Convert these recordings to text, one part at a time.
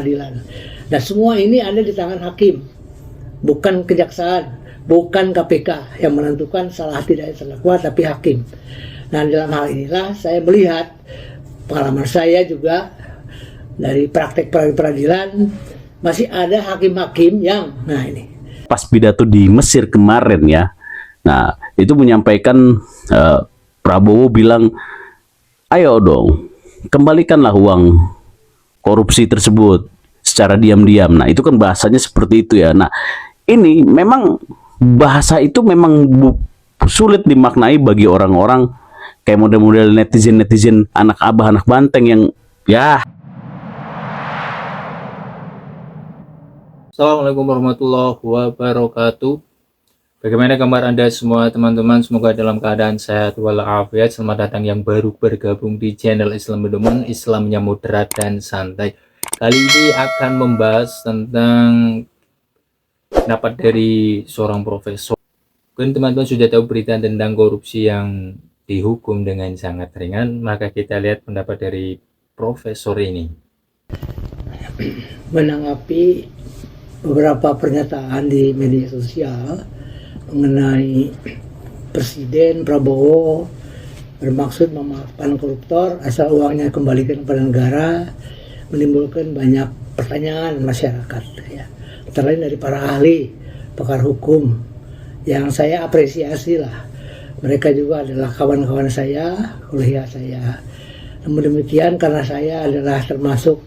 peradilan. Dan semua ini ada di tangan hakim, bukan kejaksaan, bukan KPK yang menentukan salah tidaknya terdakwa, tapi hakim. Nah, dalam hal inilah saya melihat pengalaman saya juga dari praktek peradilan, masih ada hakim-hakim yang, nah ini. Pas pidato di Mesir kemarin ya, nah itu menyampaikan Prabowo bilang, ayo dong, kembalikanlah uang korupsi tersebut secara diam-diam. Nah itu kan bahasanya seperti itu ya. Nah ini memang bahasa itu memang sulit dimaknai bagi orang-orang kayak model-model netizen anak abah anak banteng yang ya. Assalamualaikum warahmatullahi wabarakatuh. Bagaimana kabar Anda semua teman-teman? Semoga dalam keadaan sehat walafiat. Selamat datang yang baru bergabung di channel Islam Bedoman, Islamnya moderat dan santai. Kali ini akan membahas tentang pendapat dari seorang profesor. Mungkin teman-teman sudah tahu berita tentang korupsi yang dihukum dengan sangat ringan. Maka kita lihat pendapat dari profesor ini. Menanggapi beberapa pernyataan di media sosial mengenai Presiden Prabowo bermaksud memaafkan koruptor asal uangnya kembalikan kepada negara, menimbulkan banyak pertanyaan masyarakat ya, antara lain dari para ahli pakar hukum yang saya apresiasi lah. Mereka juga adalah kawan-kawan saya, kolega saya. Namun demikian karena saya adalah termasuk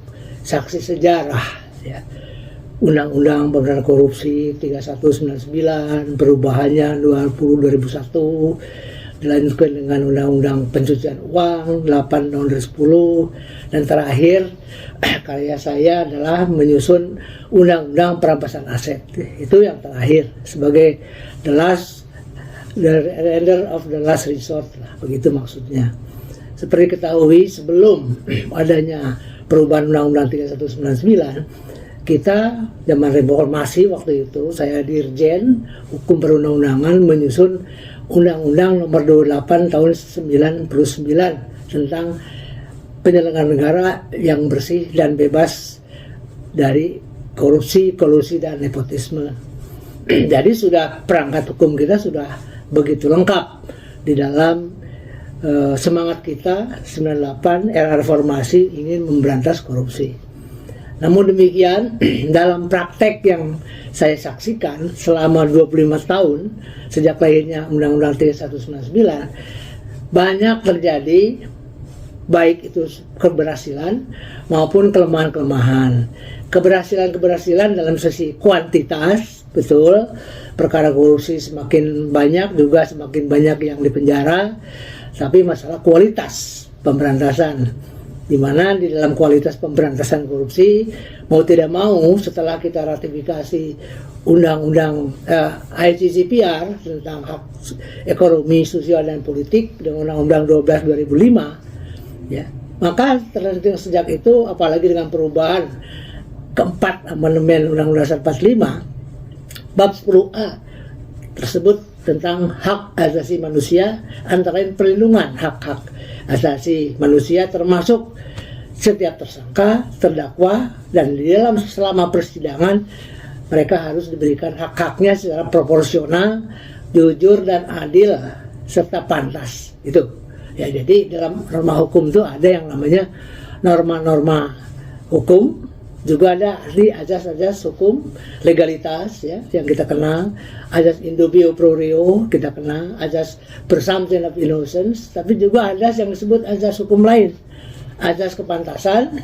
saksi sejarah ya, Undang-Undang Pemberantasan Korupsi 3199, perubahannya 2001, dilanjutkan dengan Undang-Undang Pencucian Uang 8 tahun 2010, dan terakhir karya saya adalah menyusun Undang-Undang Perampasan Aset. Itu yang terakhir sebagai the end of the last resort lah, begitu maksudnya. Seperti ketahui sebelum adanya perubahan Undang-Undang 3199, kita zaman reformasi waktu itu, saya dirjen hukum perundang-undangan menyusun Undang-Undang nomor 28 tahun 99 tentang penyelenggaraan negara yang bersih dan bebas dari korupsi, kolusi, dan nepotisme. Jadi sudah perangkat hukum kita sudah begitu lengkap di dalam semangat kita 98 era reformasi ingin memberantas korupsi. Namun demikian, dalam praktek yang saya saksikan selama 25 tahun sejak lahirnya Undang-Undang 3199, banyak terjadi baik itu keberhasilan maupun kelemahan-kelemahan. Keberhasilan dalam sisi kuantitas, betul, perkara korupsi semakin banyak, juga semakin banyak yang dipenjara, tapi masalah kualitas pemberantasan, di mana di dalam kualitas pemberantasan korupsi, mau tidak mau setelah kita ratifikasi Undang-Undang ICCPR tentang hak ekonomi, sosial, dan politik dengan Undang-Undang 12 2005 ya, maka sejak itu apalagi dengan perubahan keempat amandemen Undang-Undang 45 bab 10A tersebut tentang hak asasi manusia, antara lain perlindungan hak-hak asasi manusia termasuk setiap tersangka, terdakwa, dan di dalam selama persidangan mereka harus diberikan hak-haknya secara proporsional, jujur, dan adil serta pantas. Itu ya, jadi dalam norma hukum itu ada yang namanya norma-norma hukum, juga ada di azas-azas hukum legalitas ya yang kita kenal, azas in dubio pro reo kita kenal, azas presumption of innocence, tapi juga ada yang disebut azas hukum lain, azas kepantasan,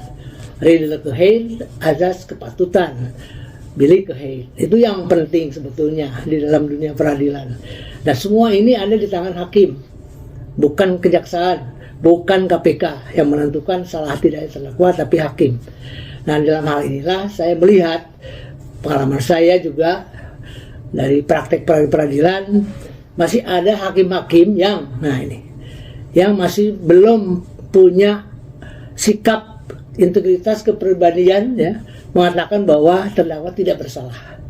redelijkheid, azas kepatutan, billijkheid. Itu yang penting sebetulnya di dalam dunia peradilan. Dan semua ini ada di tangan hakim, bukan kejaksaan, bukan KPK yang menentukan salah tidaknya terdakwa, tapi hakim. Nah, dalam hal inilah saya melihat pengalaman saya juga dari praktek peradilan, masih ada hakim-hakim yang, nah ini, yang masih belum punya sikap integritas kepribadian ya, mengatakan bahwa terdakwa tidak bersalah.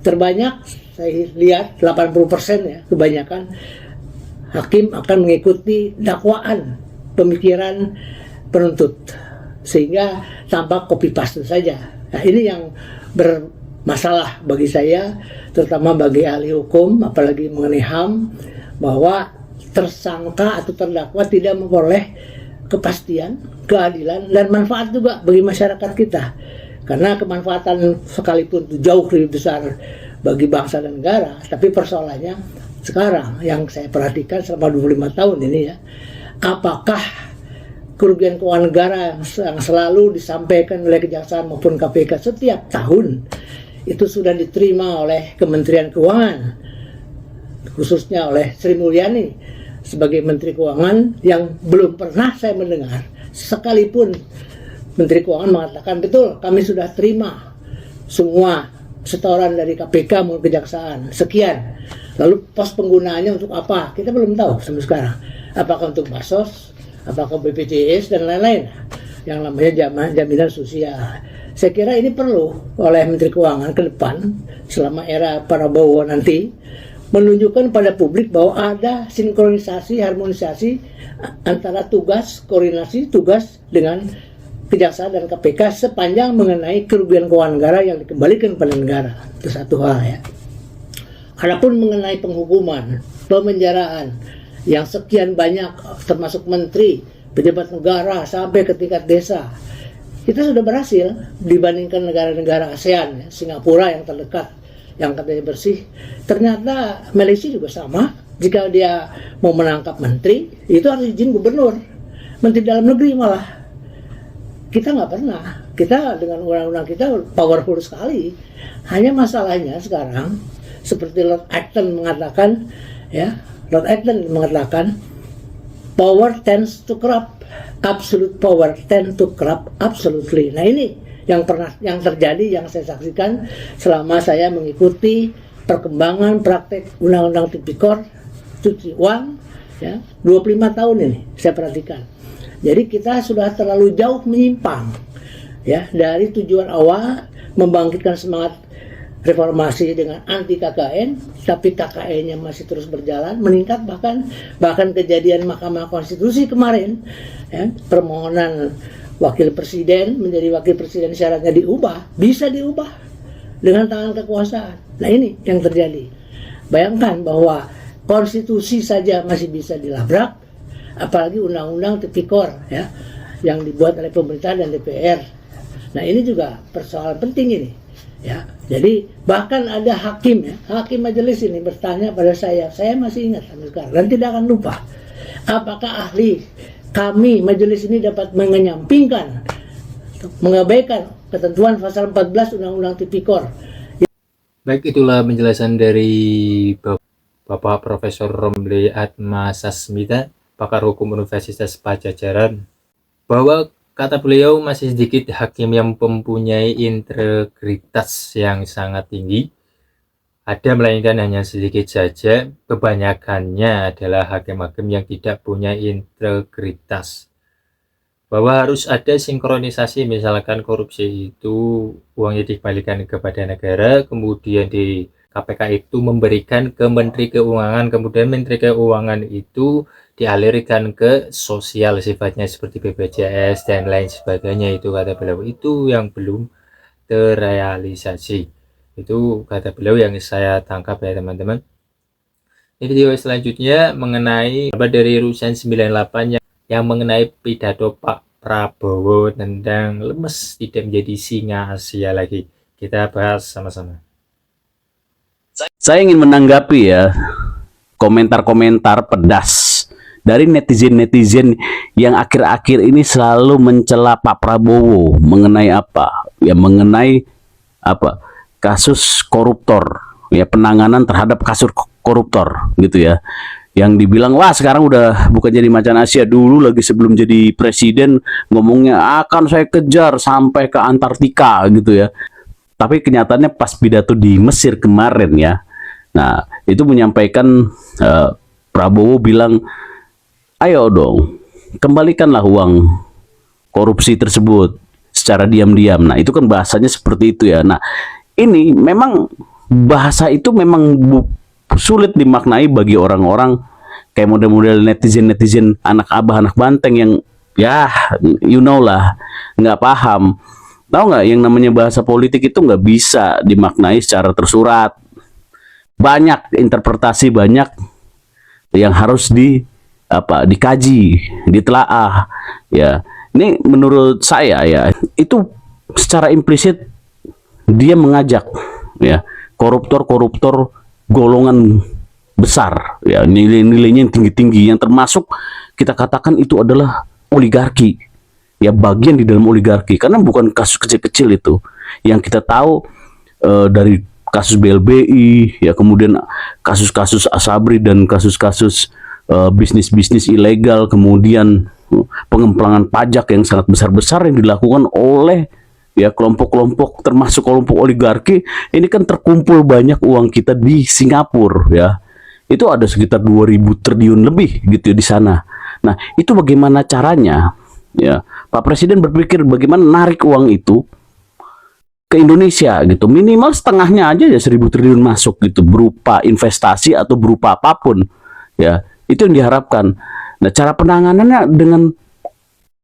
Terbanyak saya lihat 80% ya, kebanyakan hakim akan mengikuti dakwaan pemikiran penuntut. sehingga tampak copy paste saja. Nah, ini yang bermasalah bagi saya, terutama bagi ahli hukum, apalagi mengenai HAM, bahwa tersangka atau terdakwa tidak memperoleh kepastian, keadilan, dan manfaat juga bagi masyarakat kita. Karena kemanfaatan sekalipun itu jauh lebih besar bagi bangsa dan negara, tapi persoalannya sekarang yang saya perhatikan selama 25 tahun ini ya, apakah kerugian keuangan negara yang selalu disampaikan oleh Kejaksaan maupun KPK setiap tahun itu sudah diterima oleh Kementerian Keuangan, khususnya oleh Sri Mulyani sebagai Menteri Keuangan, yang belum pernah saya mendengar sekalipun Menteri Keuangan mengatakan betul kami sudah terima semua setoran dari KPK maupun Kejaksaan sekian, lalu pos penggunaannya untuk apa kita belum tahu sampai sekarang, apakah untuk Basos, apakah BPJS dan lain-lain yang namanya jaminan sosial. Saya kira ini perlu oleh Menteri Keuangan ke depan selama era Prabowo nanti menunjukkan pada publik bahwa ada sinkronisasi, harmonisasi antara tugas, koordinasi tugas dengan Kejaksaan dan KPK sepanjang mengenai kerugian keuangan negara yang dikembalikan pada negara. Itu satu hal ya. Adapun mengenai penghukuman, pemenjaraan yang sekian banyak termasuk menteri, pejabat negara sampai ke tingkat desa, kita sudah berhasil dibandingkan negara-negara ASEAN ya, Singapura yang terdekat yang katanya bersih, ternyata Malaysia juga sama. Jika dia mau menangkap menteri itu harus izin gubernur, menteri dalam negeri malah. Kita nggak pernah, kita dengan undang-undang kita powerful sekali. Hanya masalahnya sekarang seperti Lord Acton mengatakan ya, Lord Acton mengatakan power tends to corrupt, absolute power tend to corrupt absolutely. Nah ini yang terjadi, yang saya saksikan selama saya mengikuti perkembangan praktek undang-undang tipikor cuci uang ya 25 tahun ini saya perhatikan. Jadi kita sudah terlalu jauh menyimpang ya dari tujuan awal membangkitkan semangat reformasi dengan anti KKN, tapi KKN-nya masih terus berjalan, meningkat, bahkan kejadian Mahkamah Konstitusi kemarin ya, permohonan wakil presiden menjadi wakil presiden syaratnya diubah, bisa diubah dengan tangan kekuasaan. Nah ini yang terjadi. Bayangkan bahwa konstitusi saja masih bisa dilabrak, apalagi undang-undang tipikor ya yang dibuat oleh pemerintah dan DPR. Nah ini juga persoalan penting ini ya. Jadi bahkan ada hakim ya, hakim majelis ini bertanya pada saya masih ingat sampai sekarang dan tidak akan lupa, apakah ahli kami majelis ini dapat menyampingkan, mengabaikan ketentuan pasal 14 Undang-Undang Tipikor. Baik, itulah penjelasan dari Bapak Profesor Romli Atmasasmita, pakar hukum Universitas Pajajaran, bahwa kata beliau masih sedikit hakim yang mempunyai integritas yang sangat tinggi. Ada, melainkan hanya sedikit saja, kebanyakannya adalah hakim-hakim yang tidak punya integritas. Bahwa harus ada sinkronisasi, misalkan korupsi itu uangnya dikembalikan kepada negara, kemudian di KPK itu memberikan ke Menteri Keuangan, kemudian Menteri Keuangan itu dialirkan ke sosial sifatnya seperti BPJS dan lain sebagainya. Itu kata beliau, itu yang belum terrealisasi. Itu kata beliau yang saya tangkap ya teman-teman. Ini video selanjutnya mengenai dari Rusen 98 yang mengenai pidato Pak Prabowo tentang lemes tidak menjadi singa Asia lagi. Kita bahas sama-sama. Saya ingin menanggapi ya komentar-komentar pedas dari netizen-netizen yang akhir-akhir ini selalu mencela Pak Prabowo mengenai apa? Ya mengenai apa? Kasus koruptor, ya penanganan terhadap kasus koruptor gitu ya. Yang dibilang wah sekarang udah bukan jadi macan Asia, dulu lagi sebelum jadi presiden ngomongnya akan saya kejar sampai ke Antartika gitu ya. Tapi kenyataannya pas pidato di Mesir kemarin ya, nah itu menyampaikan Prabowo bilang ayo dong kembalikanlah uang korupsi tersebut secara diam-diam. Nah itu kan bahasanya seperti itu ya. Nah ini memang bahasa itu memang sulit dimaknai bagi orang-orang kayak model-model netizen-netizen anak abah anak banteng yang ya you know lah, nggak paham. Tahu nggak yang namanya bahasa politik itu nggak bisa dimaknai secara tersurat. Banyak interpretasi, banyak yang harus dikaji, ditelaah. Ya, ini menurut saya ya itu secara implisit dia mengajak ya koruptor-koruptor golongan besar ya, nilai-nilainya yang tinggi-tinggi, yang termasuk kita katakan itu adalah oligarki ya, bagian di dalam oligarki, karena bukan kasus kecil-kecil itu yang kita tahu dari kasus BLBI ya, kemudian kasus-kasus Asabri dan kasus-kasus bisnis-bisnis ilegal, kemudian pengemplangan pajak yang sangat besar-besar yang dilakukan oleh ya kelompok-kelompok, termasuk kelompok oligarki. Ini kan terkumpul banyak uang kita di Singapura ya, itu ada sekitar 2000 triliun lebih gitu ya di sana. Nah itu bagaimana caranya ya Pak Presiden berpikir bagaimana narik uang itu ke Indonesia gitu, minimal setengahnya aja ya 1000 triliun masuk gitu, berupa investasi atau berupa apapun ya, itu yang diharapkan. Nah cara penanganannya dengan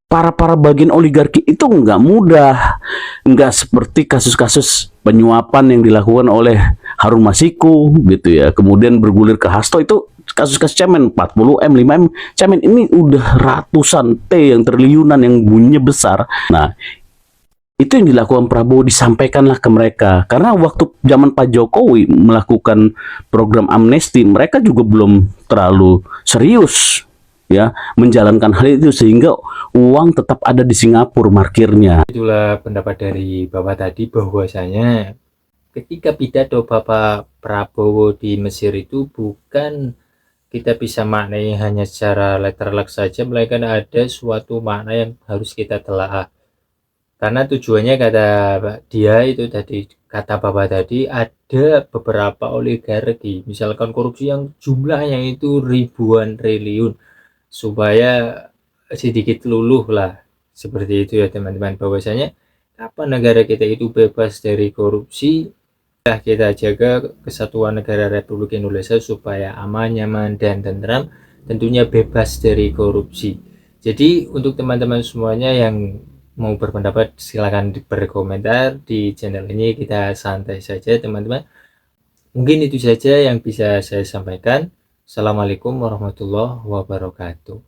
para bagian oligarki itu nggak mudah, nggak seperti kasus-kasus penyuapan yang dilakukan oleh Harun Masiku gitu ya, kemudian bergulir ke Hasto, itu kasus-kasus cemen 40M, 5M cemen, ini udah ratusan T yang triliunan yang bunyinya besar. Nah itu yang dilakukan Prabowo, disampaikanlah ke mereka, karena waktu zaman Pak Jokowi melakukan program amnesti mereka juga belum terlalu serius ya menjalankan hal itu, sehingga uang tetap ada di Singapura markirnya. Itulah pendapat dari Bapak tadi, bahwasanya ketika pidato Bapak Prabowo di Mesir itu bukan kita bisa maknai hanya secara letterlek saja, melainkan ada suatu makna yang harus kita telaah. Karena tujuannya, kata dia itu tadi, kata Bapak tadi, ada beberapa oligarki, misalkan korupsi yang jumlahnya itu ribuan triliun, supaya sedikit luluh lah, seperti itu ya teman-teman. Bahwasanya kapan negara kita itu bebas dari korupsi, kita jaga kesatuan negara Republik Indonesia supaya aman, nyaman, dan tentram, tentunya bebas dari korupsi. Jadi untuk teman-teman semuanya yang mau berpendapat, silahkan berkomentar di channel ini. Kita santai saja teman-teman. Mungkin itu saja yang bisa saya sampaikan. Assalamualaikum warahmatullahi wabarakatuh.